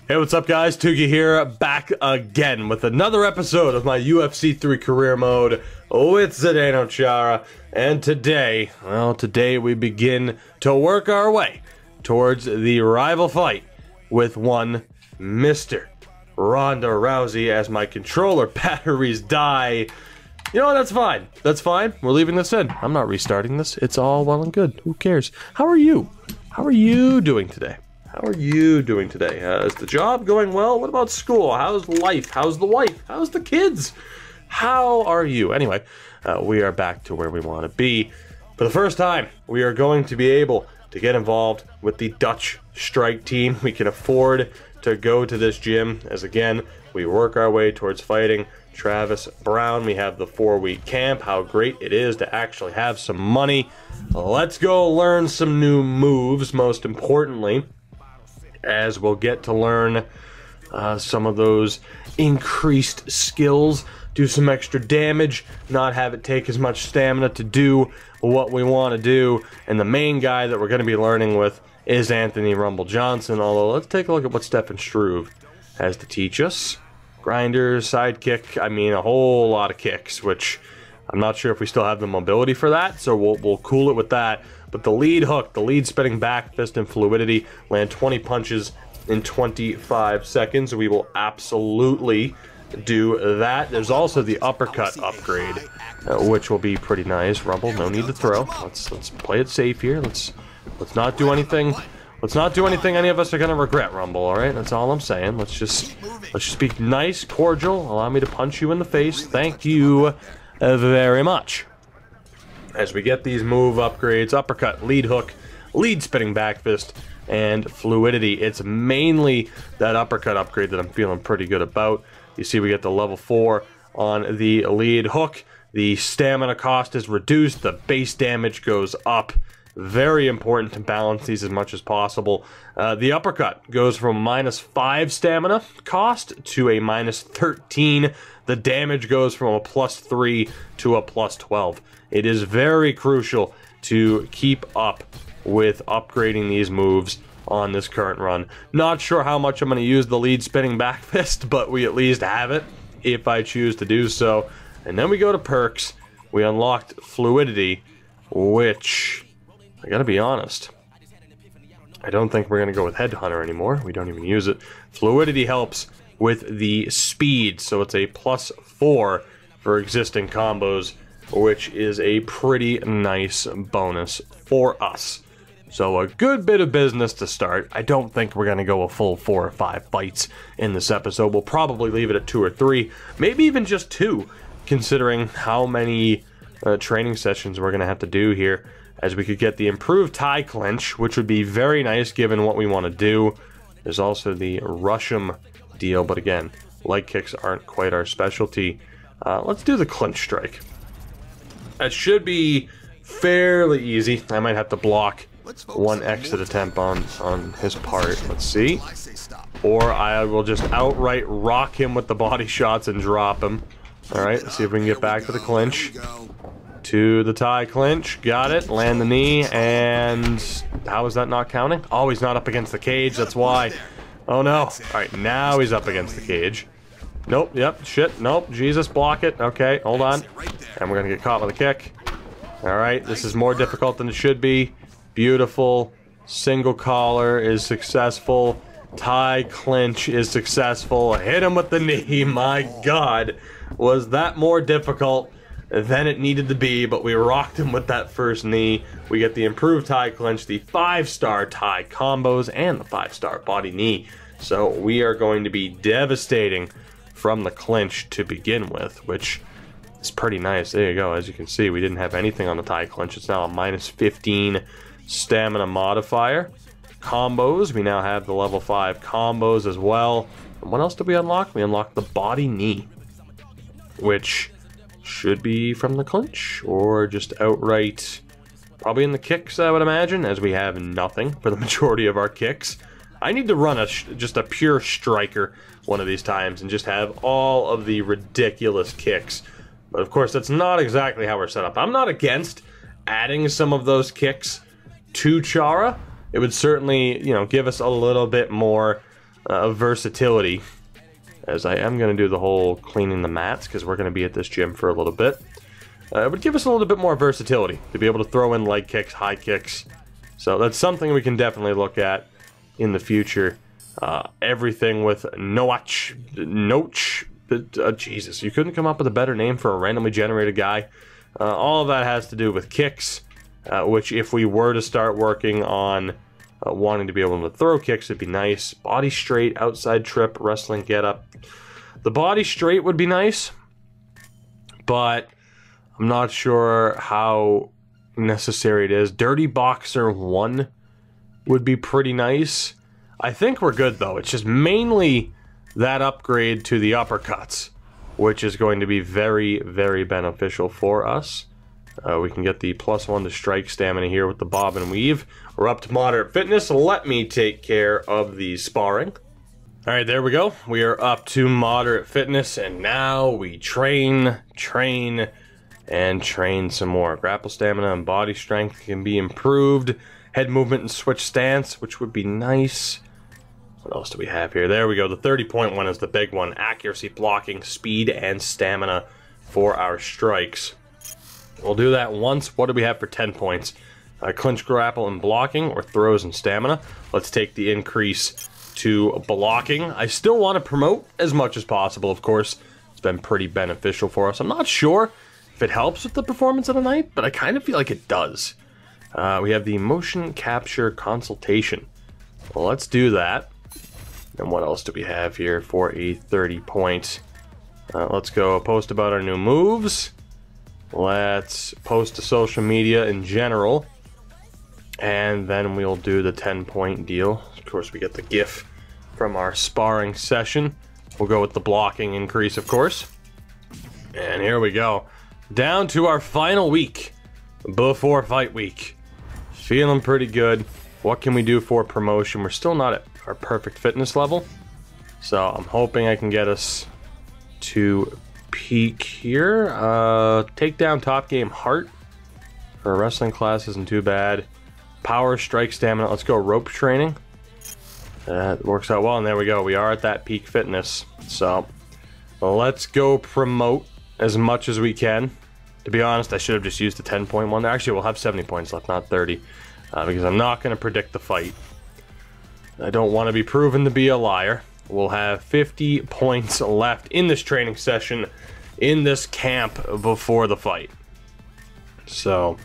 Hey, what's up, guys? Tugi here, back again with another episode of my UFC 3 career mode with Zdeno, Chara. And today, well, today we begin to work our way towards the rival fight with one Mr. Ronda Rousey as my controller batteries die. You know what? That's fine. That's fine. We're leaving this in. I'm not restarting this. It's all well and good. Who cares? How are you? How are you doing today? How are you doing today? Is the job going well? What about school? How's life? How's the wife? How's the kids? How are you? Anyway, we are back to where we want to be. For the first time, we are going to be able to get involved with the Dutch strike team. We can afford to go to this gym as, again, we work our way towards fighting Travis Brown. We have the 4-week camp. How great it is to actually have some money. Let's go learn some new moves, most importantly, as we'll get to learn some of those increased skills, do some extra damage, not have it take as much stamina to do what we want to do. And the main guy that we're going to be learning with is Anthony Rumble Johnson, although let's take a look at what Stefan Struve has to teach us. Grinder, side kick, I mean a whole lot of kicks, which I'm not sure if we still have the mobility for that, so we'll cool it with that. But the lead hook, the lead spinning back fist and fluidity, land 20 punches in 25 seconds. We will absolutely do that. There's also the uppercut upgrade, which will be pretty nice. Rumble, no need to throw. Let's play it safe here. Let's not do anything. Let's not do anything any of us are gonna regret, Rumble. All right, that's all I'm saying. Let's just be nice, cordial. Allow me to punch you in the face. Thank you very much. As we get these move upgrades, uppercut, lead hook, lead spinning back fist, and fluidity. It's mainly that uppercut upgrade that I'm feeling pretty good about. You see we get the level 4 on the lead hook. The stamina cost is reduced. The base damage goes up. Very important to balance these as much as possible. The uppercut goes from -5 stamina cost to a -13. The damage goes from a +3 to a +12. It is very crucial to keep up with upgrading these moves on this current run. Not sure how much I'm going to use the lead spinning back fist, but we at least have it if I choose to do so. And then we go to perks. We unlocked fluidity, which, I gotta be honest, I don't think we're gonna go with Headhunter anymore. We don't even use it. Fluidity helps with the speed, so it's a +4 for existing combos, which is a pretty nice bonus for us. So a good bit of business to start. I don't think we're gonna go a full 4 or 5 fights in this episode. We'll probably leave it at 2 or 3, maybe even just 2, considering how many training sessions we're gonna have to do here, as we could get the improved tie clinch, which would be very nice given what we want to do. There's also the Russian deal, but again, leg kicks aren't quite our specialty. Let's do the clinch strike. That should be fairly easy. I might have to block one exit attempt on his part. Let's see. Or I will just outright rock him with the body shots and drop him. Alright, let's see if we can get back to the clinch. To the tie clinch, got it, land the knee, and how is that not counting? Oh, he's not up against the cage, that's why. Oh no. Alright, now he's up against the cage. Nope, yep, shit, nope, Jesus, block it. Okay, hold on. And we're gonna get caught with a kick. Alright, this is more difficult than it should be. Beautiful. Single collar is successful. Tie clinch is successful. Hit him with the knee, my god. Was that more difficult than it needed to be, but we rocked him with that first knee. We get the improved tie clinch, the 5-star tie combos, and the 5-star body knee. So we are going to be devastating from the clinch to begin with, which is pretty nice. There you go. As you can see, we didn't have anything on the tie clinch. It's now a -15 stamina modifier. Combos, we now have the level 5 combos as well. And what else did we unlock? We unlocked the body knee, which should be from the clinch, or just outright, probably in the kicks, I would imagine, as we have nothing for the majority of our kicks. I need to run just a pure striker one of these times and just have all of the ridiculous kicks. But of course, that's not exactly how we're set up. I'm not against adding some of those kicks to Chara. It would certainly, you know, give us a little bit more versatility, as I am going to do the whole cleaning the mats because we're going to be at this gym for a little bit. It would give us a little bit more versatility to be able to throw in leg kicks, high kicks. So that's something we can definitely look at in the future. Everything with Noach. Jesus, you couldn't come up with a better name for a randomly generated guy. All of that has to do with kicks, which if we were to start working on wanting to be able to throw kicks, it'd be nice. Body straight, outside trip, wrestling get up. The body straight would be nice, but I'm not sure how necessary it is. Dirty Boxer 1 would be pretty nice. I think we're good though. It's just mainly that upgrade to the uppercuts, which is going to be very, very beneficial for us. We can get the +1 to strike stamina here with the bob and weave. We're up to moderate fitness. Let me take care of the sparring. Alright, there we go. We are up to moderate fitness, and now we train some more. Grapple stamina and body strength can be improved. Head movement and switch stance, which would be nice. What else do we have here? There we go. The 30-point one is the big one. Accuracy, blocking, speed, and stamina for our strikes. We'll do that once. What do we have for 10 points? Clinch, grapple, and blocking, or throws and stamina. Let's take the increase to blocking. I still want to promote as much as possible, of course. It's been pretty beneficial for us. I'm not sure if it helps with the performance of the night, but I kind of feel like it does. We have the motion capture consultation. Well, let's do that. And what else do we have here for a 30-point? Let's go post about our new moves. Let's post to social media in general. And then we'll do the 10-point deal. Of course, we get the GIF from our sparring session. We'll go with the blocking increase, of course. And here we go. Down to our final week before fight week. Feeling pretty good. What can we do for promotion? We're still not at our perfect fitness level. So I'm hoping I can get us to peak here. Take down top game heart for a wrestling class isn't too bad. Power, strike, stamina. Let's go rope training. That works out well, and there we go. We are at that peak fitness. So let's go promote as much as we can. To be honest, I should have just used the 10-point one. Actually, we'll have 70 points left, not 30, because I'm not going to predict the fight. I don't want to be proven to be a liar. We'll have 50 points left in this training session, in this camp before the fight. So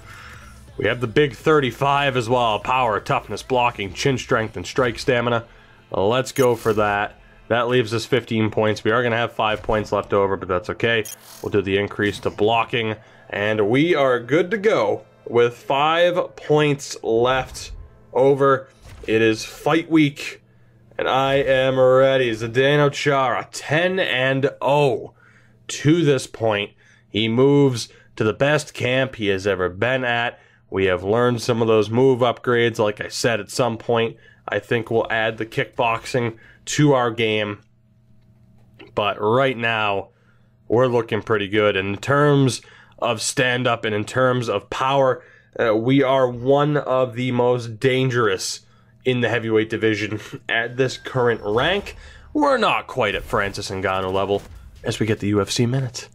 we have the big 35 as well. Power, toughness, blocking, chin strength, and strike stamina. Let's go for that. That leaves us 15 points. We are going to have 5 points left over, but that's okay. We'll do the increase to blocking, and we are good to go with 5 points left over. It is fight week, and I am ready. Zdeno Chara, 10-0 to this point. He moves to the best camp he has ever been at. We have learned some of those move upgrades. Like I said, at some point, I think we'll add the kickboxing to our game. But right now, we're looking pretty good. In terms of stand-up and in terms of power, we are one of the most dangerous in the heavyweight division at this current rank. We're not quite at Francis Ngannou level as we get the UFC Minute.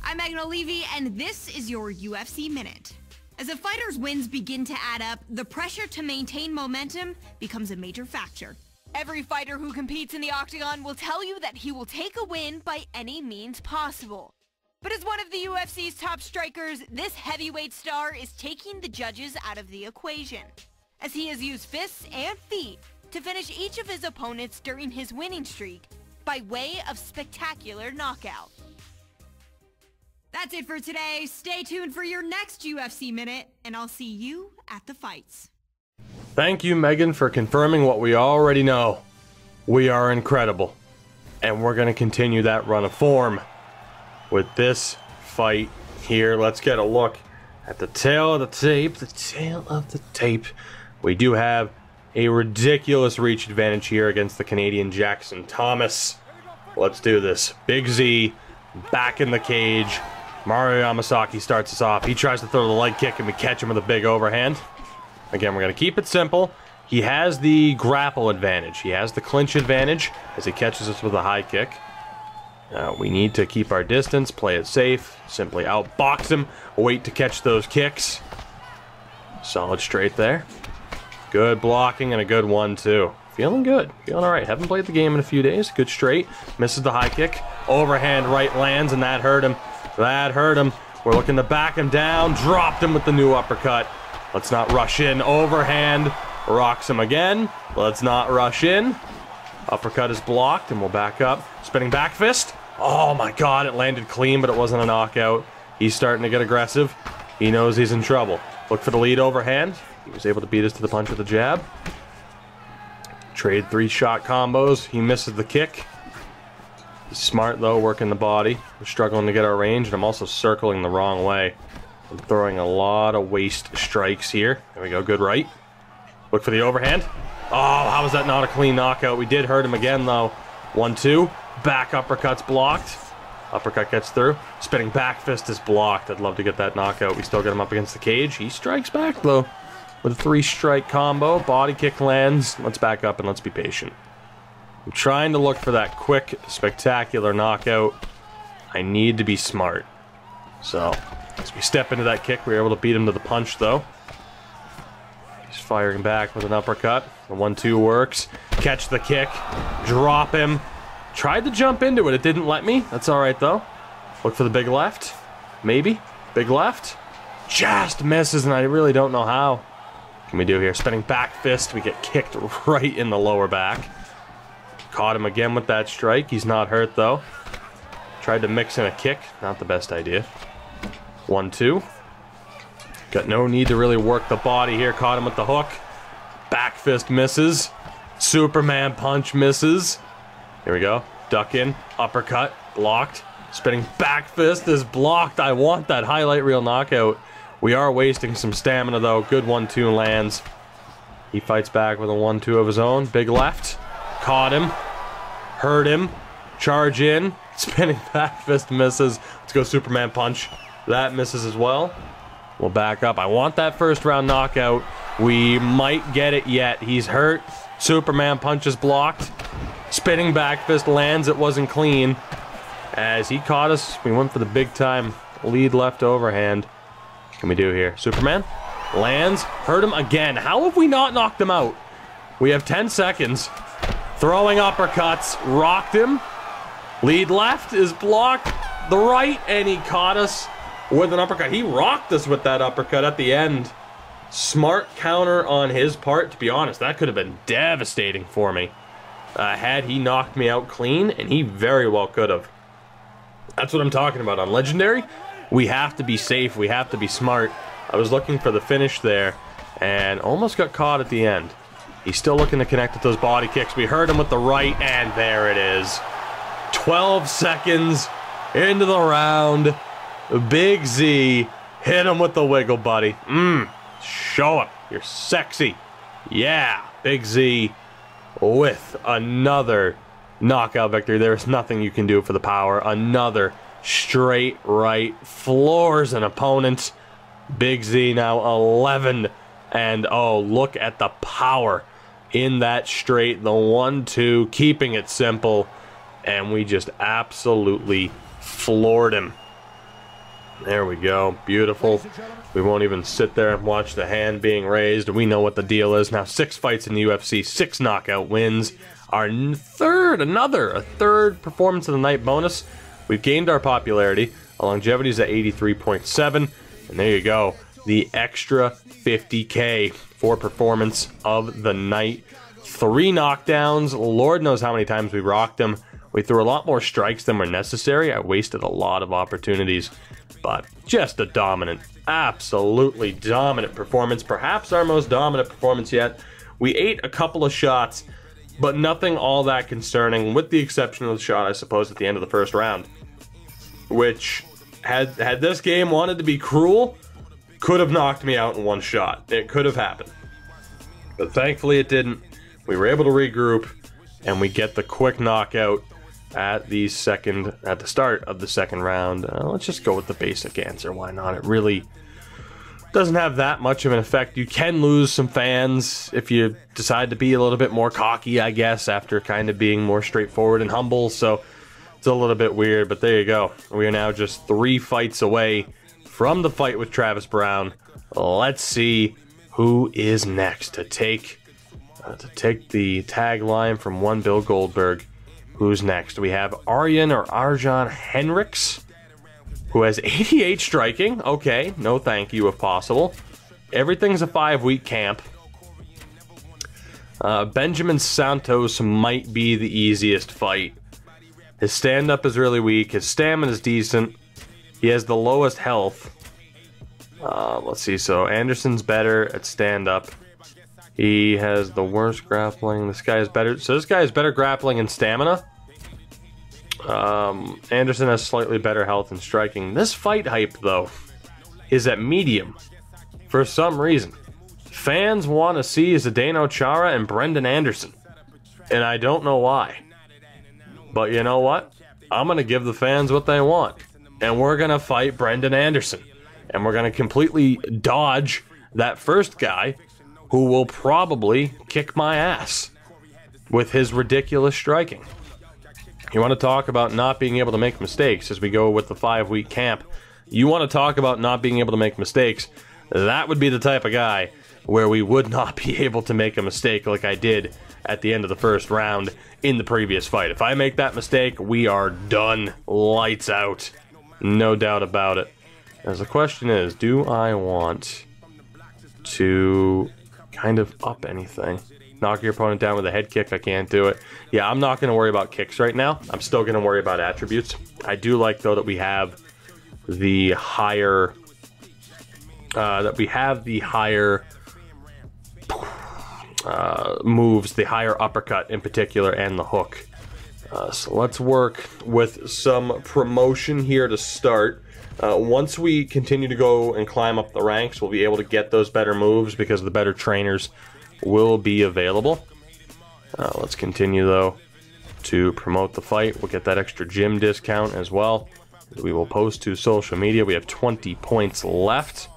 I'm Megan O'Leary, and this is your UFC Minute. As a fighter's wins begin to add up, the pressure to maintain momentum becomes a major factor. Every fighter who competes in the octagon will tell you that he will take a win by any means possible. But as one of the UFC's top strikers, this heavyweight star is taking the judges out of the equation, as he has used fists and feet to finish each of his opponents during his winning streak by way of spectacular knockout. That's it for today. Stay tuned for your next UFC Minute, and I'll see you at the fights. Thank you, Megan, for confirming what we already know. We are incredible, and we're going to continue that run of form with this fight here. Let's get a look at the tail of the tape. The tail of the tape. We do have a ridiculous reach advantage here against the Canadian Jackson Thomas. Let's do this. Big Z back in the cage. Mario Yamasaki starts us off. He tries to throw the leg kick, and we catch him with a big overhand. Again, we're going to keep it simple. He has the grapple advantage. He has the clinch advantage as he catches us with a high kick. We need to keep our distance, play it safe, simply outbox him, wait to catch those kicks. Solid straight there. Good blocking and a good 1-2. Feeling good. Feeling alright. Haven't played the game in a few days. Good straight. Misses the high kick. Overhand right lands, and that hurt him. That hurt him. We're looking to back him down. Dropped him with the new uppercut. Let's not rush in. Overhand. Rocks him again. Let's not rush in. Uppercut is blocked, and we'll back up. Spinning back fist. Oh my god, it landed clean, but it wasn't a knockout. He's starting to get aggressive. He knows he's in trouble. Look for the lead overhand. He was able to beat us to the punch with a jab. Trade 3-shot combos. He misses the kick. He's smart, though, working the body. We're struggling to get our range, and I'm also circling the wrong way. I'm throwing a lot of waist strikes here. There we go, good right. Look for the overhand. Oh, how was that not a clean knockout? We did hurt him again, though. 1-2. Back uppercut's blocked. Uppercut gets through. Spinning back fist is blocked. I'd love to get that knockout. We still get him up against the cage. He strikes back, though, with a 3-strike combo. Body kick lands. Let's back up and let's be patient. I'm trying to look for that quick, spectacular knockout. I need to be smart. So, as we step into that kick, we were able to beat him to the punch, though. He's firing back with an uppercut. The 1-2 works. Catch the kick. Drop him. Tried to jump into it. It didn't let me. That's alright, though. Look for the big left. Maybe. Big left. Just misses, and I really don't know how. What can we do here? Spinning back fist. We get kicked right in the lower back. Caught him again with that strike. He's not hurt, though. Tried to mix in a kick. Not the best idea. 1-2. Got no need to really work the body here. Caught him with the hook. Back fist misses. Superman punch misses. Here we go. Duck in. Uppercut. Blocked. Spinning back fist is blocked. I want that highlight reel knockout. We are wasting some stamina, though. Good 1-2 lands. He fights back with a 1-2 of his own. Big left. Caught him. Hurt him. Charge in. Spinning back fist misses. Let's go Superman punch. That misses as well. We'll back up. I want that first round knockout. We might get it yet. He's hurt. Superman punch is blocked. Spinning back fist lands. It wasn't clean. As he caught us, we went for the big time lead left overhand. What can we do here? Superman lands. Hurt him again. How have we not knocked him out? We have 10 seconds. Throwing uppercuts. Rocked him. Lead left is blocked. The right, and he caught us with an uppercut. He rocked us with that uppercut at the end. Smart counter on his part. To be honest, that could have been devastating for me. Had he knocked me out clean, and he very well could have. That's what I'm talking about. On Legendary, we have to be safe. We have to be smart. I was looking for the finish there, and almost got caught at the end. He's still looking to connect with those body kicks. We hurt him with the right, and there it is. 12 seconds into the round. Big Z hit him with the wiggle, buddy. Show him. You're sexy. Yeah, Big Z with another knockout victory. There's nothing you can do for the power. Another straight right. Floors an opponent. Big Z now 11. And oh, look at the power in that straight. The 1-2, keeping it simple. And we just absolutely floored him. There we go. Beautiful. We won't even sit there and watch the hand being raised. We know what the deal is. Now 6 fights in the UFC, 6 knockout wins. Our third performance of the night bonus. We've gained our popularity. Our longevity is at 83.7. And there you go. The extra 50K for performance of the night. 3 knockdowns. Lord knows how many times we rocked him. We threw a lot more strikes than were necessary. I wasted a lot of opportunities. But just a dominant, absolutely dominant performance. Perhaps our most dominant performance yet. We ate a couple of shots, but nothing all that concerning, with the exception of the shot, I suppose, at the end of the first round. Which, had this game wanted to be cruel, could have knocked me out in one shot. It could have happened. But thankfully it didn't. We were able to regroup, and we get the quick knockout at the start of the second round. Let's just go with the basic answer. Why not? It really doesn't have that much of an effect. You can lose some fans if you decide to be a little bit more cocky, I guess, after kind of being more straightforward and humble. So it's a little bit weird, but there you go. We are now just 3 fights away from the fight with Travis Brown. Let's see who is next to take the tagline from one Bill Goldberg. Who's next? We have Arjan Hendricks, who has 88 striking. Okay, no thank you if possible. Everything's a 5-week camp. Benjamin Santos might be the easiest fight. His stand-up is really weak. His stamina is decent. He has the lowest health. Let's see. So Anderson's better at stand-up. He has the worst grappling. This guy is better. So this guy is better grappling and stamina. Anderson has slightly better health and striking. This fight hype, though, is at medium. For some reason. Fans want to see Zdeno Chara and Brendan Anderson. And I don't know why. But you know what? I'm going to give the fans what they want. And we're going to fight Brendan Anderson. And we're going to completely dodge that first guy who will probably kick my ass with his ridiculous striking. You want to talk about not being able to make mistakes as we go with the 5-week camp. You want to talk about not being able to make mistakes. That would be the type of guy where we would not be able to make a mistake like I did at the end of the first round in the previous fight. If I make that mistake, we are done. Lights out. No doubt about it. As the question is, do I want to kind of up anything? Knock your opponent down with a head kick. I can't do it. Yeah, I'm not going to worry about kicks right now. I'm still going to worry about attributes. I do like, though, that we have the higher moves, the higher uppercut in particular, and the hook. So let's work with some promotion here to start. Once we continue to go and climb up the ranks, we'll be able to get those better moves because the better trainers will be available. Let's continue, though, to promote the fight. We'll get that extra gym discount as well. We will post to social media. We have 20 points left.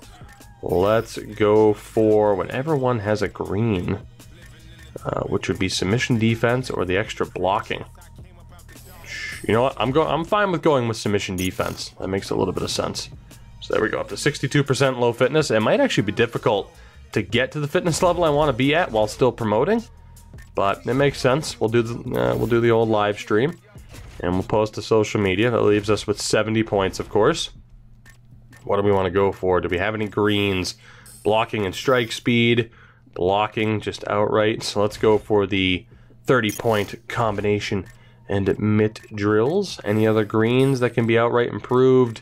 Let's go for whenever one has a green, which would be submission defense or the extra blocking. You know what? I'm fine with going with submission defense. That makes a little bit of sense. So there we go, up to 62% low fitness. It might actually be difficult to get to the fitness level I want to be at while still promoting, but it makes sense. We'll do the old live stream, and we'll post to social media. That leaves us with 70 points, of course. What do we want to go for? Do we have any greens? Blocking and strike speed. Blocking just outright. So let's go for the 30-point combination and mitt drills. Any other greens that can be outright improved?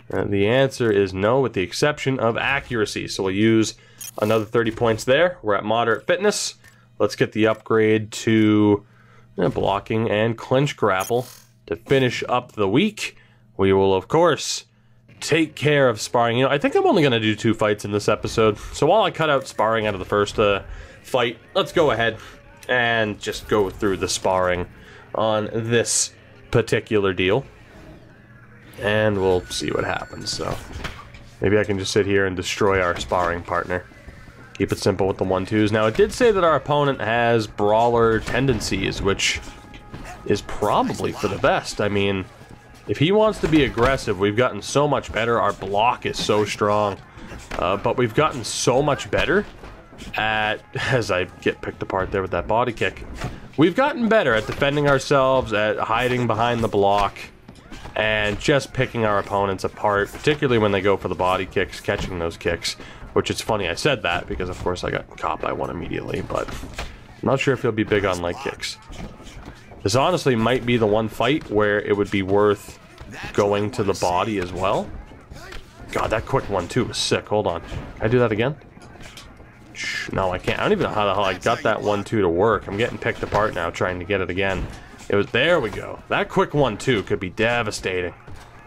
The answer is no, with the exception of accuracy. So we'll use another 30 points there. We're at moderate fitness. Let's get the upgrade to blocking and clinch grapple to finish up the week. We will, of course, take care of sparring. You know, I think I'm only going to do 2 fights in this episode. So while I cut out sparring out of the first fight, let's go ahead and just go through the sparring on this particular deal. And we'll see what happens. So maybe I can just sit here and destroy our sparring partner. Keep it simple with the 1-2s. Now, it did say that our opponent has brawler tendencies, which is probably for the best. I mean, if he wants to be aggressive, we've gotten so much better. Our block is so strong. But we've gotten so much better at, as I get picked apart there with that body kick, we've gotten better at defending ourselves, at hiding behind the block, and just picking our opponents apart, particularly when they go for the body kicks, catching those kicks. Which it's funny I said that, because of course I got caught by one immediately, but I'm not sure if he'll be big on leg kicks. This honestly might be the one fight where it would be worth going to the body as well. God, that quick 1-2 was sick. Hold on. Can I do that again? No, I can't. I don't even know how the hell I got that 1-2 to work. I'm getting picked apart now trying to get it again. It was, there we go. That quick 1-2 could be devastating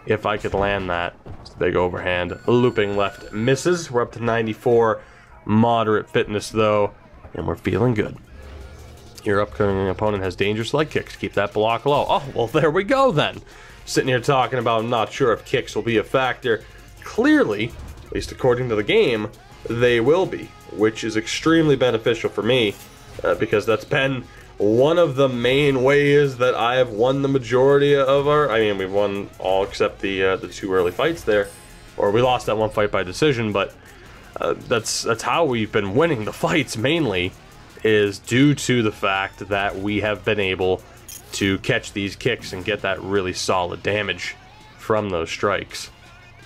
if I could land that. It's a big overhand. Looping left misses. We're up to 94. Moderate fitness, though, and we're feeling good. Your upcoming opponent has dangerous leg kicks. Keep that block low. Oh, well, there we go, then. Sitting here talking about I'm not sure if kicks will be a factor. Clearly, at least according to the game, they will be, which is extremely beneficial for me, because that's been one of the main ways that I have won the majority of our... I mean, we've won all except the 2 early fights there. Or we lost that one fight by decision, but that's how we've been winning the fights mainly, is due to the fact that we have been able to catch these kicks and get that really solid damage from those strikes.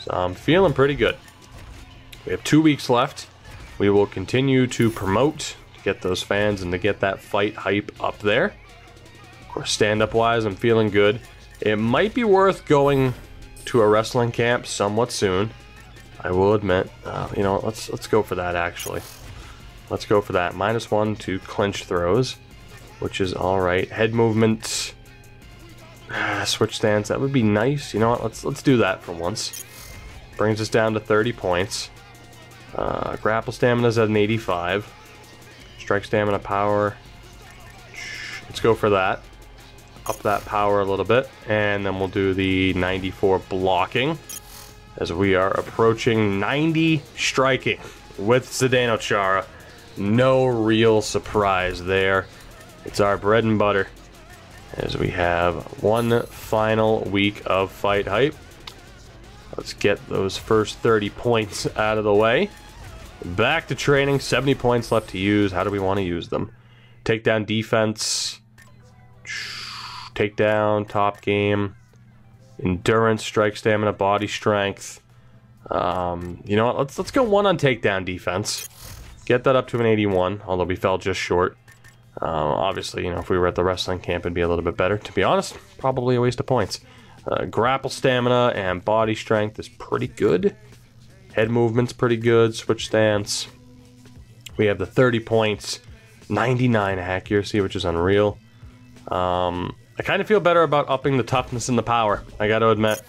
So I'm feeling pretty good. We have 2 weeks left. We will continue to promote, get those fans and to get that fight hype up there. Of course, stand-up wise, I'm feeling good. It might be worth going to a wrestling camp somewhat soon, I will admit. You know, let's go for that, actually. Let's go for that. -1 to clinch throws, which is alright. Head movement, switch stance, that would be nice. You know what, let's do that for once. Brings us down to 30 points. Grapple stamina's at an 85. Strike stamina power. Let's go for that. Up that power a little bit. And then we'll do the 94 blocking, as we are approaching 90 striking with Zdeno Chara. No real surprise there. It's our bread and butter, as we have one final week of fight hype. Let's get those first 30 points out of the way. Back to training, 70 points left to use. How do we want to use them? Takedown defense, takedown, top game, endurance, strike stamina, body strength. You know what, let's go 1 on takedown defense. Get that up to an 81, although we fell just short. Obviously, you know, if we were at the wrestling camp, it'd be a little bit better. To be honest, probably a waste of points. Grapple stamina and body strength is pretty good. Head movement's pretty good. Switch stance. We have the 30 points. 99 accuracy, which is unreal. I kind of feel better about upping the toughness and the power, I gotta admit.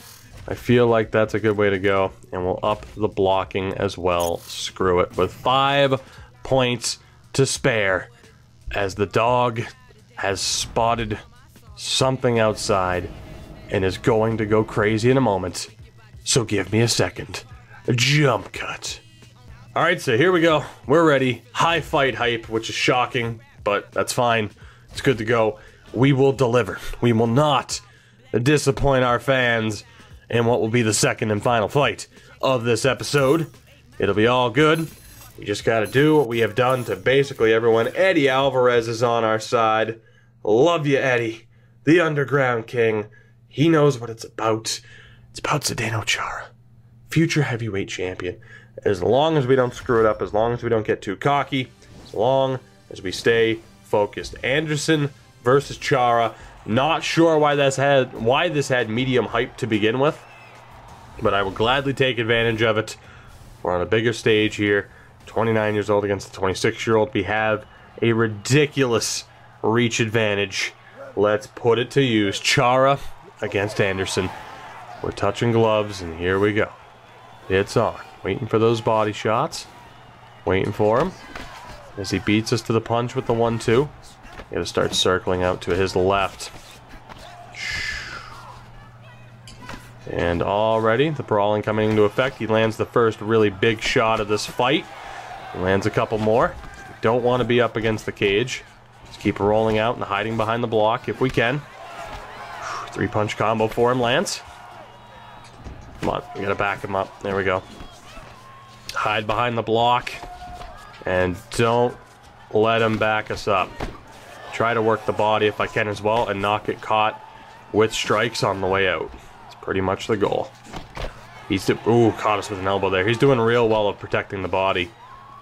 I feel like that's a good way to go. And we'll up the blocking as well. Screw it. With 5 points to spare, as the dog has spotted something outside and is going to go crazy in a moment. So give me a second. Jump cut. Alright, so here we go. We're ready. High fight hype, which is shocking, but that's fine. It's good to go. We will deliver. We will not disappoint our fans in what will be the second and final fight of this episode. It'll be all good. We just gotta do what we have done to basically everyone. Eddie Alvarez is on our side. Love you, Eddie. The Underground King. He knows what it's about. It's about Zdeno Chara, future heavyweight champion. As long as we don't screw it up, as long as we don't get too cocky, as long as we stay focused. Anderson versus Chara. Not sure why this had medium hype to begin with, but I will gladly take advantage of it. We're on a bigger stage here. 29 years old against the 26-year-old. We have a ridiculous reach advantage. Let's put it to use. Chara against Anderson. We're touching gloves, and here we go. It's on. Waiting for those body shots. Waiting for him as he beats us to the punch with the 1-2. Gotta start circling out to his left. And already the brawling coming into effect. He lands the first really big shot of this fight. He lands a couple more. Don't want to be up against the cage. Just keep rolling out and hiding behind the block if we can. 3-punch combo for him, Lance. Come on, we gotta back him up. There we go. Hide behind the block. And don't let him back us up. Try to work the body if I can as well and not get caught with strikes on the way out. It's pretty much the goal. He's caught us with an elbow there. He's doing real well of protecting the body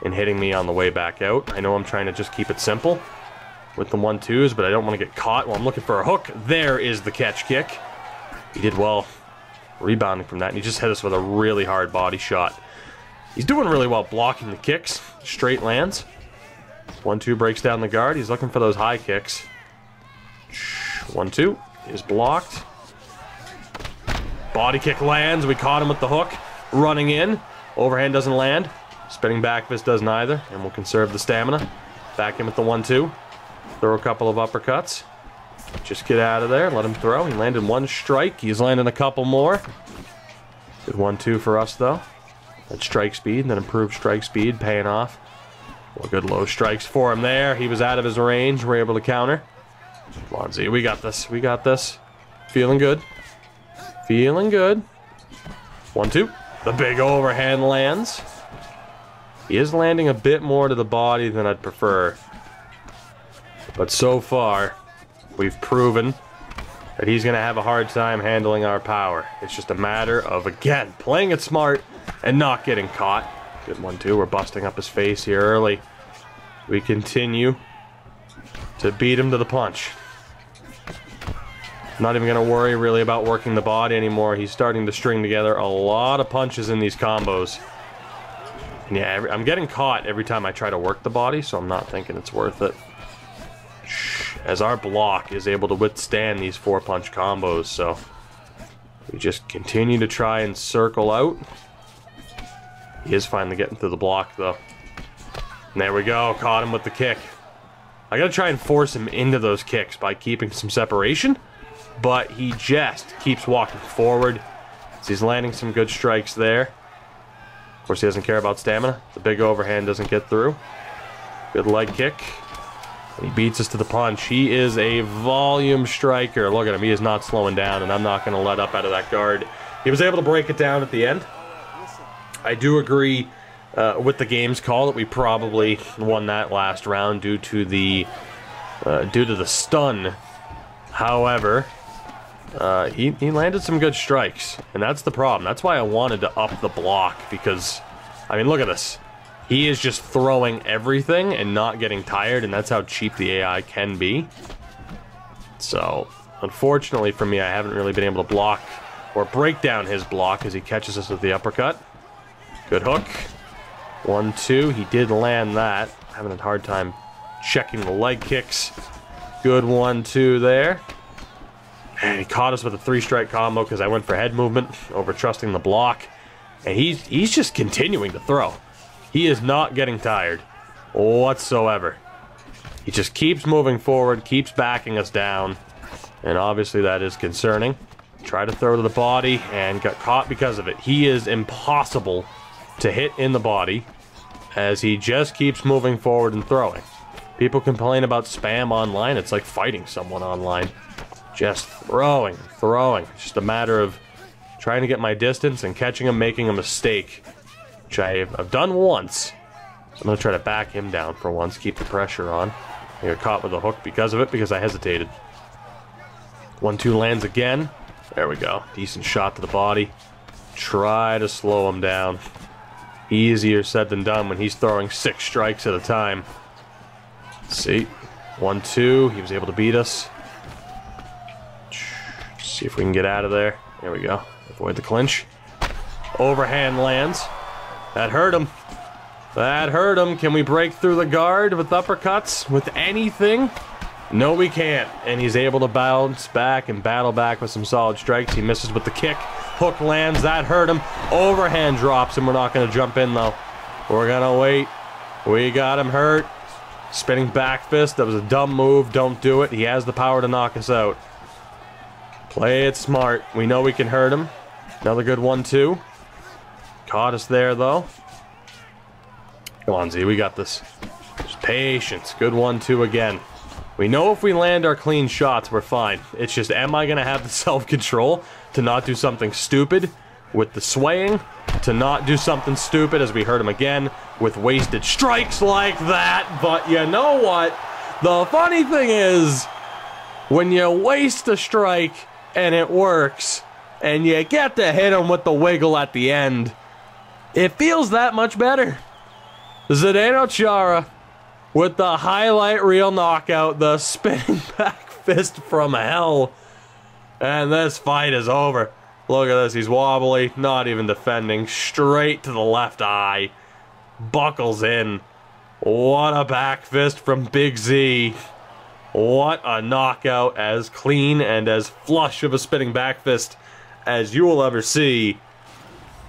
and hitting me on the way back out. I know I'm trying to just keep it simple with the 1-2s, but I don't want to get caught while I'm looking for a hook. There is the catch kick. He did well rebounding from that, and he just hit us with a really hard body shot. He's doing really well blocking the kicks. Straight lands. 1-2 breaks down the guard. He's looking for those high kicks. 1-2 is blocked. Body kick lands. We caught him with the hook. Running in. Overhand doesn't land. Spinning back fist doesn't either. And we'll conserve the stamina. Back in with the 1-2. Throw a couple of uppercuts. Just get out of there. Let him throw. He landed 1 strike. He's landing a couple more. Good 1-2 for us, though. That strike speed, that improved strike speed, paying off. Well, good low strikes for him there. He was out of his range. We're able to counter. Come on, Z. We got this. We got this. Feeling good. Feeling good. 1-2. The big overhand lands. He is landing a bit more to the body than I'd prefer. But so far, we've proven that he's going to have a hard time handling our power. It's just a matter of, again, playing it smart and not getting caught. Good 1-2. We're busting up his face here early. We continue to beat him to the punch. Not even going to worry really about working the body anymore. He's starting to string together a lot of punches in these combos. And yeah, I'm getting caught every time I try to work the body, so I'm not thinking it's worth it. As our block is able to withstand these 4-punch combos, so we just continue to try and circle out. He is finally getting through the block, though. And there we go, caught him with the kick. I gotta try and force him into those kicks by keeping some separation, but he just keeps walking forward. So he's landing some good strikes there. Of course, he doesn't care about stamina. The big overhand doesn't get through. Good leg kick. And he beats us to the punch. He is a volume striker. Look at him, he is not slowing down, and I'm not gonna let up out of that guard. He was able to break it down at the end. I do agree with the game's call that we probably won that last round due to the stun. However, he landed some good strikes, and that's the problem. That's why I wanted to up the block, because, I mean, look at this. He is just throwing everything and not getting tired, and that's how cheap the AI can be. So, unfortunately for me, I haven't really been able to block or break down his block as he catches us with the uppercut. Good hook. 1-2. He did land that. Having a hard time checking the leg kicks. Good 1-2 there. And he caught us with a 3-strike combo because I went for head movement over trusting the block. And he's just continuing to throw. He is not getting tired whatsoever. He just keeps moving forward, keeps backing us down. And obviously that is concerning. Tried to throw to the body and got caught because of it. He is impossible to hit in the body as he just keeps moving forward and throwing. People complain about spam online. It's like fighting someone online. Just throwing, throwing. It's just a matter of trying to get my distance and catching him making a mistake, which I've done once. So I'm going to try to back him down for once, keep the pressure on. I got caught with a hook because of it, because I hesitated. 1-2 lands again. There we go. Decent shot to the body. Try to slow him down. Easier said than done when he's throwing 6 strikes at a time. Let's see. 1-2. He was able to beat us. See if we can get out of there. There we go. Avoid the clinch. Overhand lands. That hurt him. That hurt him. Can we break through the guard with uppercuts? With anything? No, we can't. And he's able to bounce back and battle back with some solid strikes. He misses with the kick. Hook lands. That hurt him. Overhand drops him. We're not going to jump in, though. We're going to wait. We got him hurt. Spinning back fist. That was a dumb move. Don't do it. He has the power to knock us out. Play it smart. We know we can hurt him. Another good 1-2. Caught us there, though. Come on, Z. We got this. Just patience. Good 1-2 again. We know if we land our clean shots, we're fine. It's just, am I going to have the self-control to not do something stupid with the swaying? To not do something stupid, as we hurt him again, with wasted strikes like that. But you know what? The funny thing is, when you waste a strike and it works, and you get to hit him with the wiggle at the end, it feels that much better. Zdeno Chara with the highlight reel knockout, the spinning back fist from hell. And this fight is over. Look at this, he's wobbly, not even defending, straight to the left eye. Buckles in. What a back fist from Big Z. What a knockout, as clean and as flush of a spinning back fist as you will ever see.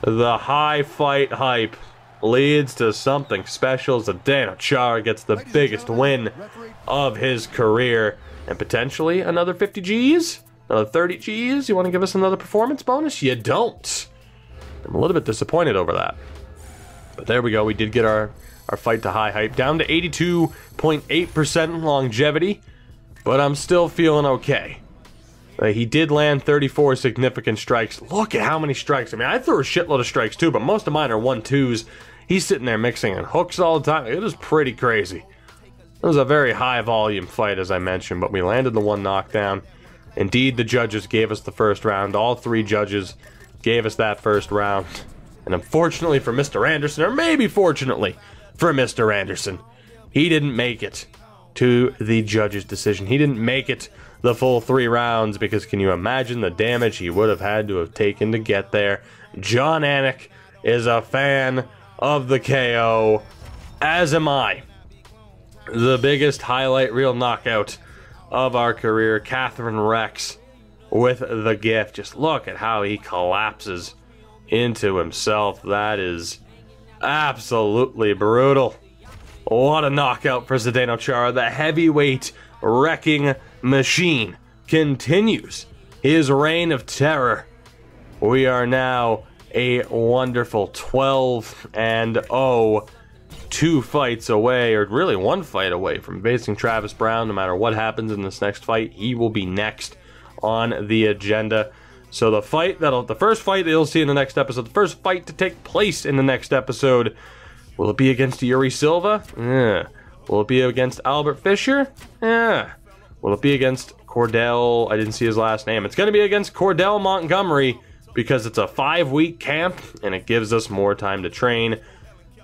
The high fight hype leads to something special. Zdeno Chara gets the biggest win of his career, and potentially another 50 G's, another 30 G's. You want to give us another performance bonus? You don't. I'm a little bit disappointed over that. But there we go. We did get our fight to high hype. Down to 82.8% longevity. But I'm still feeling okay. He did land 34 significant strikes. Look at how many strikes. I mean, I threw a shitload of strikes too, but most of mine are 1-2s. He's sitting there mixing in hooks all the time. It is pretty crazy. It was a very high volume fight, as I mentioned, but we landed the one knockdown. Indeed, the judges gave us the first round. All 3 judges gave us that first round. And unfortunately for Mr. Anderson, or maybe fortunately for Mr. Anderson, he didn't make it to the judge's decision. He didn't make it the full 3 rounds, because can you imagine the damage he would have had to have taken to get there? John Anik is a fan of the KO, as am I. The biggest highlight reel knockout of our career, Catherine Rex with the gift. Just look at how he collapses into himself. That is absolutely brutal. What a knockout for Zdeno Chara. The heavyweight wrecking machine continues his reign of terror. We are now a wonderful 12-0, 2 fights away, or really 1 fight away from facing Travis Brown. No matter what happens in this next fight, he will be next on the agenda. So the first fight that you'll see in the next episode, the first fight to take place in the next episode, will it be against Yuri Silva? Yeah. Will it be against Albert Fisher? Yeah. Will it be against Cordell? I didn't see his last name. It's going to be against Cordell Montgomery, because it's a 5-week camp and it gives us more time to train.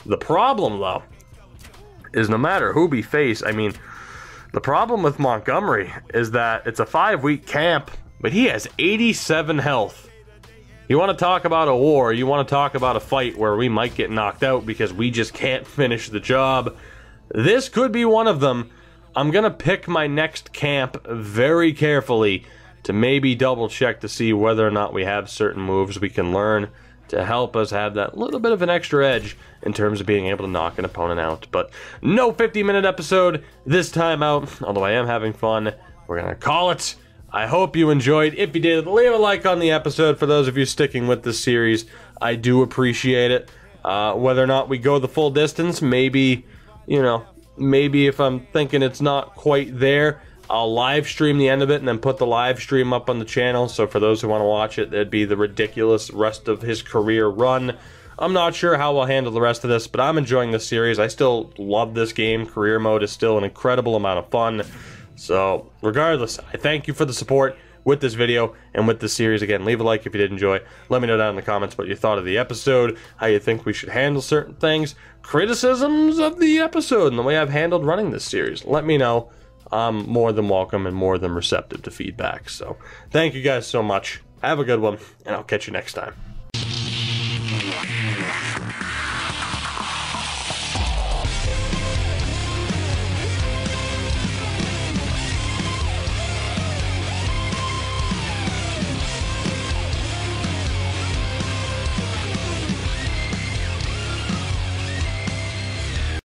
The problem, though, is no matter who we face, I mean, the problem with Montgomery is that it's a 5-week camp, but he has 87 health. You want to talk about a war, you want to talk about a fight where we might get knocked out because we just can't finish the job. This could be one of them. I'm going to pick my next camp very carefully to maybe double check to see whether or not we have certain moves we can learn to help us have that little bit of an extra edge in terms of being able to knock an opponent out. But no 50-minute episode this time out, although I am having fun. We're going to call it. I hope you enjoyed. If you did, leave a like on the episode. For those of you sticking with this series, I do appreciate it. Whether or not we go the full distance, maybe, you know, maybe if I'm thinking it's not quite there, I'll live stream the end of it and then put the live stream up on the channel. So for those who want to watch it, that'd be the ridiculous rest of his career run. I'm not sure how we'll handle the rest of this, but I'm enjoying this series. I still love this game. Career mode is still an incredible amount of fun. So regardless, I thank you for the support with this video and with this series. Again, leave a like if you did enjoy. Let me know down in the comments what you thought of the episode, how you think we should handle certain things, criticisms of the episode, and the way I've handled running this series. Let me know. I'm more than welcome and more than receptive to feedback. So thank you guys so much. Have a good one, and I'll catch you next time.